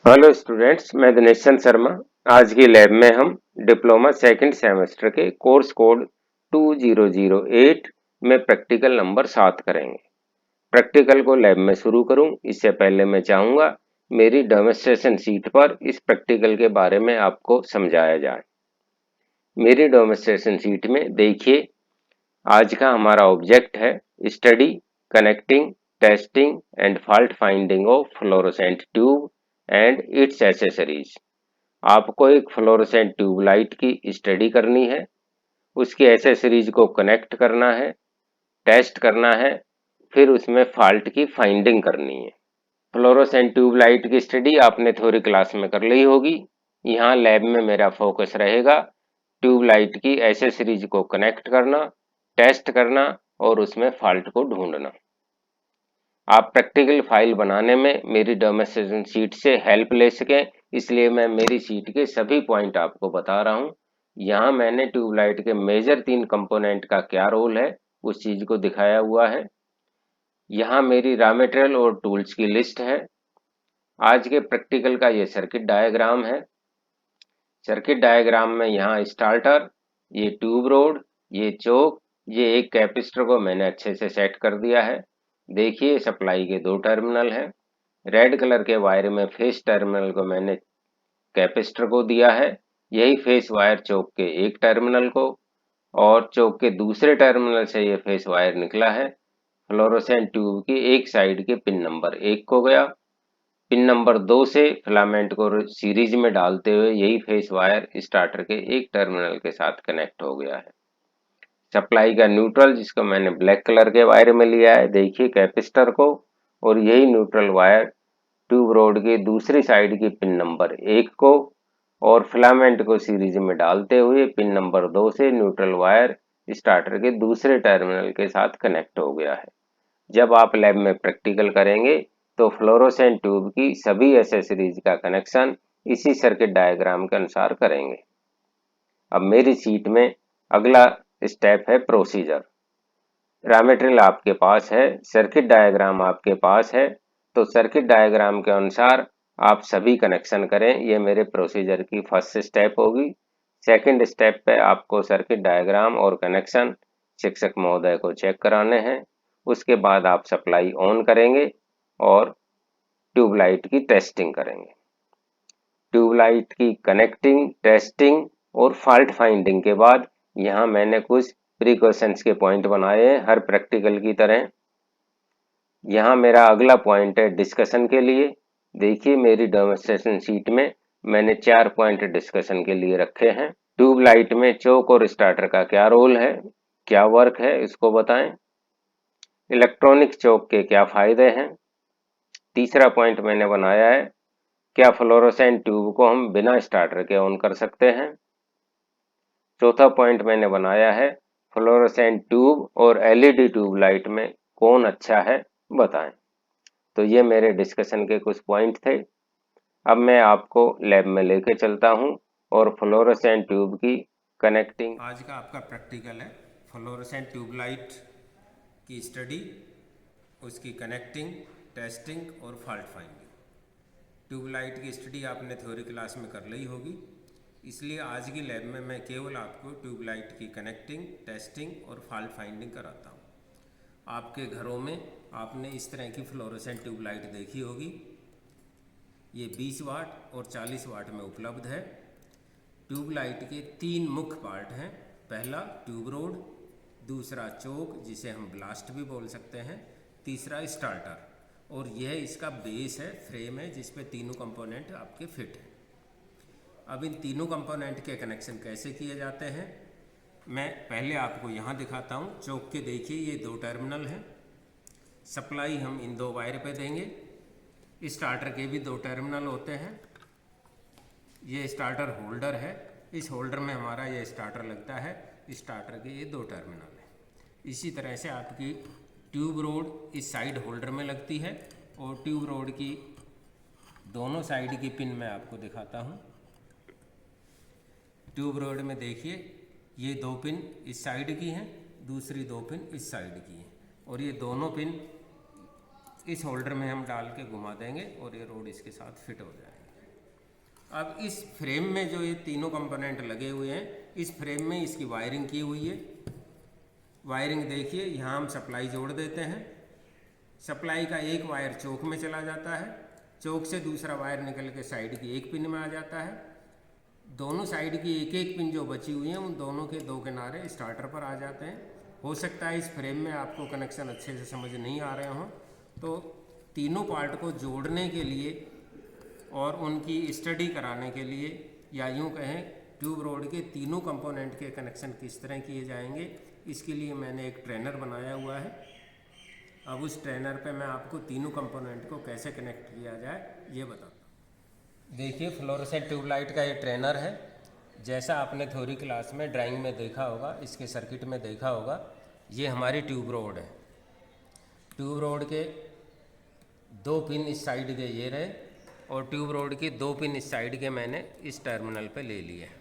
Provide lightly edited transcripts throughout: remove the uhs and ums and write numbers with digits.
Hello students, मैं दिनेश चंद शर्मा। आज की लैब में हम डिप्लोमा सेकंड सेमेस्टर के कोर्स कोड 2008 में प्रैक्टिकल नंबर 7 करेंगे। प्रैक्टिकल को लैब में शुरू करूं इससे पहले मैं चाहूंगा मेरी डेमोन्स्ट्रेशन शीट पर इस प्रैक्टिकल के बारे में आपको समझाया जाए। मेरी डेमोन्स्ट्रेशन शीट में देखिए, आज का हमारा ऑब्जेक्ट है study connecting testing and fault finding of fluorescent tube and it's accessories. आपको एक फ्लोरोसेंट ट्यूबलाइट की स्टडी करनी है, उसकी एसेसरीज को कनेक्ट करना है, टेस्ट करना है, फिर उसमें फॉल्ट की फाइंडिंग करनी है। फ्लोरोसेंट ट्यूबलाइट की स्टडी आपने थ्योरी क्लास में कर ली होगी। यहाँ लैब में मेरा फोकस रहेगा ट्यूबलाइट की एसेसरीज को कनेक्ट करना, टेस्ट करना और उसमें फॉल्ट को ढूंढना। आप प्रैक्टिकल फाइल बनाने में मेरी डेमोन्स्ट्रेशन शीट से हेल्प ले सकें, इसलिए मैं मेरी शीट के सभी पॉइंट आपको बता रहा हूँ। यहाँ मैंने ट्यूबलाइट के मेजर 3 कंपोनेंट का क्या रोल है उस चीज को दिखाया हुआ है। यहाँ मेरी रॉ मटेरियल और टूल्स की लिस्ट है। आज के प्रैक्टिकल का ये सर्किट डायग्राम है। सर्किट डायग्राम में यहाँ स्टार्टर, ये ट्यूब रोड, ये चोक, ये एक कैपेसिटर को मैंने अच्छे से सेट कर दिया है। देखिए, सप्लाई के 2 टर्मिनल हैं। रेड कलर के वायर में फेस टर्मिनल को मैंने कैपेसिटर को दिया है। यही फेस वायर चोक के एक टर्मिनल को, और चोक के दूसरे टर्मिनल से ये फेस वायर निकला है फ्लोरोसेंट ट्यूब की एक साइड के पिन नंबर 1 को गया। पिन नंबर 2 से फिलामेंट को सीरीज में डालते हुए यही फेस वायर स्टार्टर के एक टर्मिनल के साथ कनेक्ट हो गया है। सप्लाई का न्यूट्रल, जिसको मैंने ब्लैक कलर के वायर में लिया है, देखिए कैपेसिटर को, और यही न्यूट्रल वायर ट्यूब रोड की दूसरी साइड की पिन नंबर 1 को, और फिलामेंट को सीरीज में डालते हुए पिन नंबर 2 से न्यूट्रल वायर स्टार्टर के दूसरे टर्मिनल के साथ कनेक्ट हो गया है। जब आप लैब में प्रैक्टिकल करेंगे तो फ्लोरोसेंट ट्यूब की सभी एसेसरीज का कनेक्शन इसी सर्किट डायग्राम के अनुसार करेंगे। अब मेरी शीट में अगला स्टेप है प्रोसीजर। रॉ मटेरियल आपके पास है, सर्किट डायग्राम आपके पास है, तो सर्किट डायग्राम के अनुसार आप सभी कनेक्शन करें। ये मेरे प्रोसीजर की फर्स्ट स्टेप होगी। सेकंड स्टेप पे आपको सर्किट डायग्राम और कनेक्शन शिक्षक महोदय को चेक कराने हैं। उसके बाद आप सप्लाई ऑन करेंगे और ट्यूबलाइट की टेस्टिंग करेंगे। ट्यूबलाइट की कनेक्टिंग, टेस्टिंग और फॉल्ट फाइंडिंग के बाद यहाँ मैंने कुछ प्रिकॉशंस के पॉइंट बनाए हैं हर प्रैक्टिकल की तरह। यहाँ मेरा अगला पॉइंट है डिस्कशन के लिए। देखिए, मेरी डेमोन्स्ट्रेशन शीट में मैंने 4 पॉइंट डिस्कशन के लिए रखे हैं। ट्यूबलाइट में चोक और स्टार्टर का क्या रोल है, क्या वर्क है, इसको बताएं। इलेक्ट्रॉनिक चोक के क्या फायदे हैं। तीसरा पॉइंट मैंने बनाया है, क्या फ्लोरोसेंट ट्यूब को हम बिना स्टार्टर के ऑन कर सकते हैं। चौथा पॉइंट मैंने बनाया है, फ्लोरोसेंट ट्यूब और एलईडी ट्यूबलाइट में कौन अच्छा है, बताएं। तो ये मेरे डिस्कशन के कुछ पॉइंट थे। अब मैं आपको लैब में लेके चलता हूं और फ्लोरोसेंट ट्यूब की कनेक्टिंग। आज का आपका प्रैक्टिकल है फ्लोरोसेंट ट्यूबलाइट की स्टडी, उसकी कनेक्टिंग, टेस्टिंग और फॉल्ट फाइंडिंग। ट्यूबलाइट की स्टडी आपने थ्योरी क्लास में कर ली होगी, इसलिए आज की लैब में मैं केवल आपको ट्यूबलाइट की कनेक्टिंग, टेस्टिंग और फॉल्ट फाइंडिंग कराता हूँ। आपके घरों में आपने इस तरह की फ्लोरोसेंट ट्यूबलाइट देखी होगी। ये 20 वाट और 40 वाट में उपलब्ध है। ट्यूबलाइट के 3 मुख्य पार्ट हैं। पहला ट्यूब रोड, दूसरा चोक जिसे हम ब्लास्ट भी बोल सकते हैं, तीसरा स्टार्टर, और यह इसका बेस है, फ्रेम है जिस पे तीनों कंपोनेंट आपके फिट हैं। अब इन तीनों कंपोनेंट के कनेक्शन कैसे किए जाते हैं मैं पहले आपको यहाँ दिखाता हूँ। चोक के देखिए, ये 2 टर्मिनल हैं। सप्लाई हम इन 2 वायर पे देंगे। स्टार्टर के भी 2 टर्मिनल होते हैं। ये स्टार्टर होल्डर है, इस होल्डर में हमारा ये स्टार्टर लगता है। स्टार्टर के ये 2 टर्मिनल हैं। इसी तरह से आपकी ट्यूब रोड इस साइड होल्डर में लगती है, और ट्यूब रोड की दोनों साइड की पिन मैं आपको दिखाता हूँ। ट्यूब रोड में देखिए, ये 2 पिन इस साइड की हैं, दूसरी 2 पिन इस साइड की हैं, और ये दोनों पिन इस होल्डर में हम डाल के घुमा देंगे और ये रोड इसके साथ फिट हो जाएगी। अब इस फ्रेम में जो ये तीनों कंपोनेंट लगे हुए हैं, इस फ्रेम में इसकी वायरिंग की हुई है। वायरिंग देखिए, यहाँ हम सप्लाई जोड़ देते हैं। सप्लाई का एक वायर चौक में चला जाता है, चौक से दूसरा वायर निकल के साइड की एक पिन में आ जाता है। दोनों साइड की एक एक पिन जो बची हुई हैं, उन दोनों के दो किनारे स्टार्टर पर आ जाते हैं। हो सकता है इस फ्रेम में आपको कनेक्शन अच्छे से समझ नहीं आ रहे हों, तो तीनों पार्ट को जोड़ने के लिए और उनकी स्टडी कराने के लिए, या यूँ कहें ट्यूब रोड के तीनों कंपोनेंट के कनेक्शन किस तरह किए जाएंगे, इसके लिए मैंने एक ट्रेनर बनाया हुआ है। अब उस ट्रेनर पे मैं आपको तीनों कंपोनेंट को कैसे कनेक्ट किया जाए ये बताता हूँ। देखिए, फ्लोरोसेंट ट्यूबलाइट का ये ट्रेनर है। जैसा आपने थ्योरी क्लास में ड्राइंग में देखा होगा, इसके सर्किट में देखा होगा, ये हमारी ट्यूब रोड है। ट्यूब रोड के दो पिन इस साइड के ये रहे और ट्यूब रोड की दो पिन इस साइड के मैंने इस टर्मिनल पे ले लिए हैं।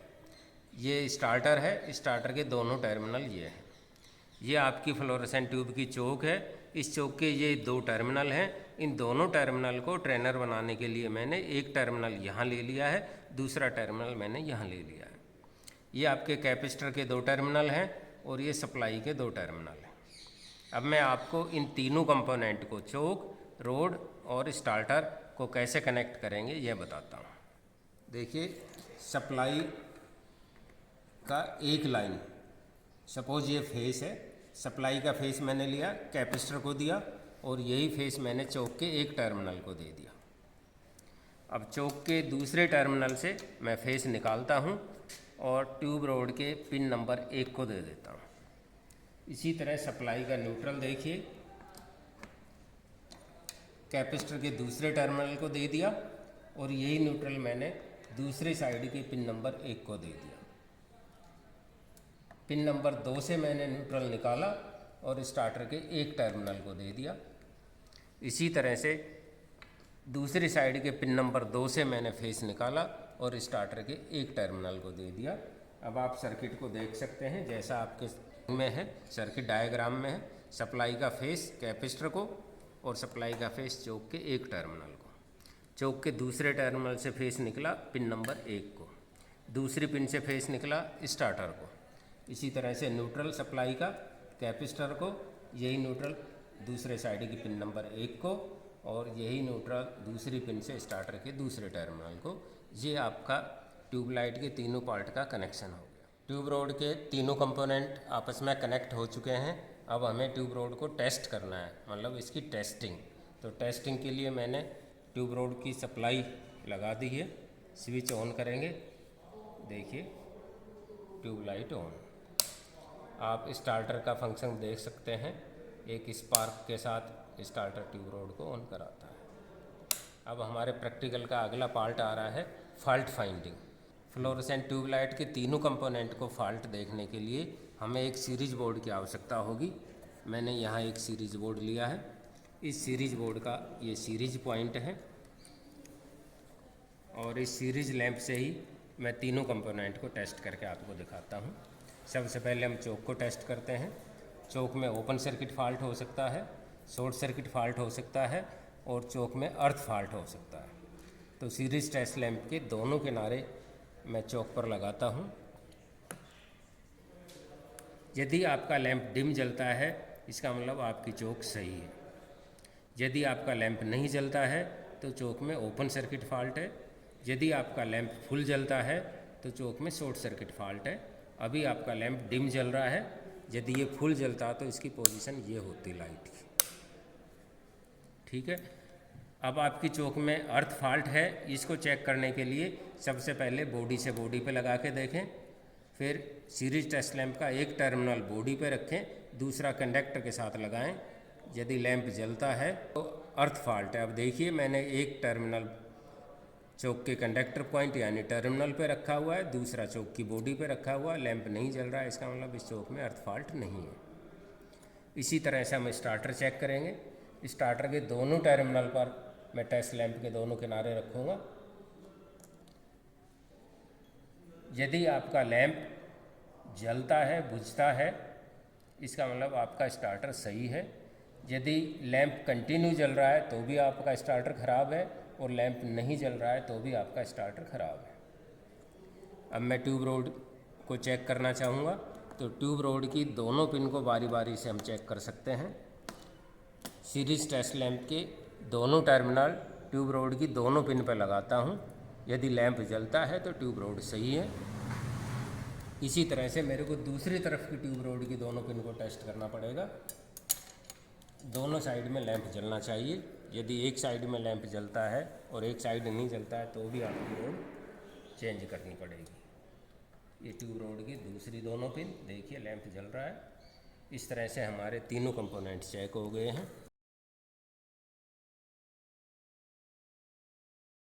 ये स्टार्टर है, स्टार्टर के दोनों टर्मिनल ये हैं। ये आपकी फ्लोरोसेंट ट्यूब की चोक है। इस चोक के ये दो टर्मिनल हैं। इन दोनों टर्मिनल को ट्रेनर बनाने के लिए मैंने एक टर्मिनल यहाँ ले लिया है, दूसरा टर्मिनल मैंने यहाँ ले लिया है। ये आपके कैपेसिटर के दो टर्मिनल हैं और ये सप्लाई के दो टर्मिनल हैं। अब मैं आपको इन तीनों कंपोनेंट को, चोक, रोड और स्टार्टर को कैसे कनेक्ट करेंगे ये बताता हूँ। देखिए, सप्लाई का एक लाइन, सपोज ये फेस है, सप्लाई का फेस मैंने लिया, कैपेसिटर को दिया और यही फेस मैंने चौक के एक टर्मिनल को दे दिया। अब चौक के दूसरे टर्मिनल से मैं फेस निकालता हूँ और ट्यूब रोड के पिन नंबर 1 को दे देता हूँ। इसी तरह सप्लाई का न्यूट्रल देखिए, कैपेसिटर के दूसरे टर्मिनल को दे दिया और यही न्यूट्रल मैंने दूसरे साइड के पिन नंबर 1 को दे दिया। पिन नंबर 2 से मैंने न्यूट्रल निकाला और स्टार्टर के एक टर्मिनल को दे दिया। इसी तरह से दूसरी साइड के पिन नंबर 2 से मैंने फेस निकाला और स्टार्टर के एक टर्मिनल को दे दिया। अब आप सर्किट को देख सकते हैं जैसा आपके में है, सर्किट डायग्राम में है। सप्लाई का फेस कैपेसिटर को और सप्लाई का फेस चौक के एक टर्मिनल को। चौक के दूसरे टर्मिनल से फेस निकला पिन नंबर 1 को, दूसरी पिन से फेस निकला स्टार्टर को। इसी तरह से न्यूट्रल सप्लाई का कैपेसिटर को, यही न्यूट्रल दूसरे साइड की पिन नंबर 1 को और यही न्यूट्रल दूसरी पिन से स्टार्टर के दूसरे टर्मिनल को। ये आपका ट्यूबलाइट के तीनों पार्ट का कनेक्शन हो गया। ट्यूब रोड के तीनों कंपोनेंट आपस में कनेक्ट हो चुके हैं। अब हमें ट्यूब रोड को टेस्ट करना है, मतलब इसकी टेस्टिंग। तो टेस्टिंग के लिए मैंने ट्यूब रोड की सप्लाई लगा दी है। स्विच ऑन करेंगे, देखिए ट्यूबलाइट ऑन। आप स्टार्टर का फंक्शन देख सकते हैं, एक स्पार्क के साथ स्टार्टर ट्यूब रोड को ऑन कराता है। अब हमारे प्रैक्टिकल का अगला पार्ट आ रहा है, फॉल्ट फाइंडिंग। फ्लोरोसेंट ट्यूबलाइट के तीनों कंपोनेंट को फॉल्ट देखने के लिए हमें एक सीरीज बोर्ड की आवश्यकता होगी। मैंने यहाँ एक सीरीज बोर्ड लिया है। इस सीरीज बोर्ड का ये सीरीज पॉइंट है और इस सीरीज लैंप से ही मैं तीनों कंपोनेंट को टेस्ट करके आपको दिखाता हूँ। सबसे पहले हम चौक को टेस्ट करते हैं। चौक में ओपन सर्किट फॉल्ट हो सकता है, शॉर्ट सर्किट फॉल्ट हो सकता है और चौक में अर्थ फॉल्ट हो सकता है। तो सीरीज टेस्ट लैंप के दोनों किनारे मैं चौक पर लगाता हूँ। यदि आपका लैंप डिम जलता है, इसका मतलब आपकी चौक सही है। यदि आपका लैंप नहीं जलता है तो चौक में ओपन सर्किट फॉल्ट है। यदि आपका लैंप फुल जलता है तो चौक में शॉर्ट सर्किट फॉल्ट है। अभी आपका लैंप डिम जल रहा है, यदि ये फुल जलता तो इसकी पोजीशन ये होती लाइट की। ठीक है। अब आपकी चौक में अर्थ फॉल्ट है, इसको चेक करने के लिए सबसे पहले बॉडी से बॉडी पे लगा के देखें। फिर सीरीज टेस्ट लैंप का एक टर्मिनल बॉडी पे रखें, दूसरा कंडक्टर के साथ लगाएं। यदि लैंप जलता है तो अर्थ फॉल्ट है। अब देखिए, मैंने एक टर्मिनल चौक के कंडक्टर पॉइंट यानी टर्मिनल पे रखा हुआ है, दूसरा चौक की बॉडी पे रखा हुआ है, लैंप नहीं जल रहा है, इसका मतलब इस चौक में अर्थ फॉल्ट नहीं है। इसी तरह से हम स्टार्टर चेक करेंगे। स्टार्टर के दोनों टर्मिनल पर मैं टेस्ट लैंप के दोनों किनारे रखूँगा। यदि आपका लैंप जलता है, बुझता है, इसका मतलब आपका स्टार्टर सही है। यदि लैंप कंटिन्यू जल रहा है तो भी आपका स्टार्टर ख़राब है और लैंप नहीं जल रहा है तो भी आपका स्टार्टर ख़राब है। अब मैं ट्यूब रोड को चेक करना चाहूँगा, तो ट्यूब रोड की दोनों पिन को बारी बारी से हम चेक कर सकते हैं। सीरीज टेस्ट लैंप के दोनों टर्मिनल ट्यूब रोड की दोनों पिन पर लगाता हूँ। यदि लैंप जलता है तो ट्यूब रोड सही है। इसी तरह से मेरे को दूसरी तरफ की ट्यूब रोड की दोनों पिन को टेस्ट करना पड़ेगा। दोनों साइड में लैंप जलना चाहिए। यदि एक साइड में लैंप जलता है और एक साइड नहीं जलता है तो भी आपकी रोड चेंज करनी पड़ेगी। ये ट्यूब रोड की दूसरी दोनों पिन, देखिए लैंप जल रहा है। इस तरह से हमारे तीनों कंपोनेंट चेक हो गए हैं।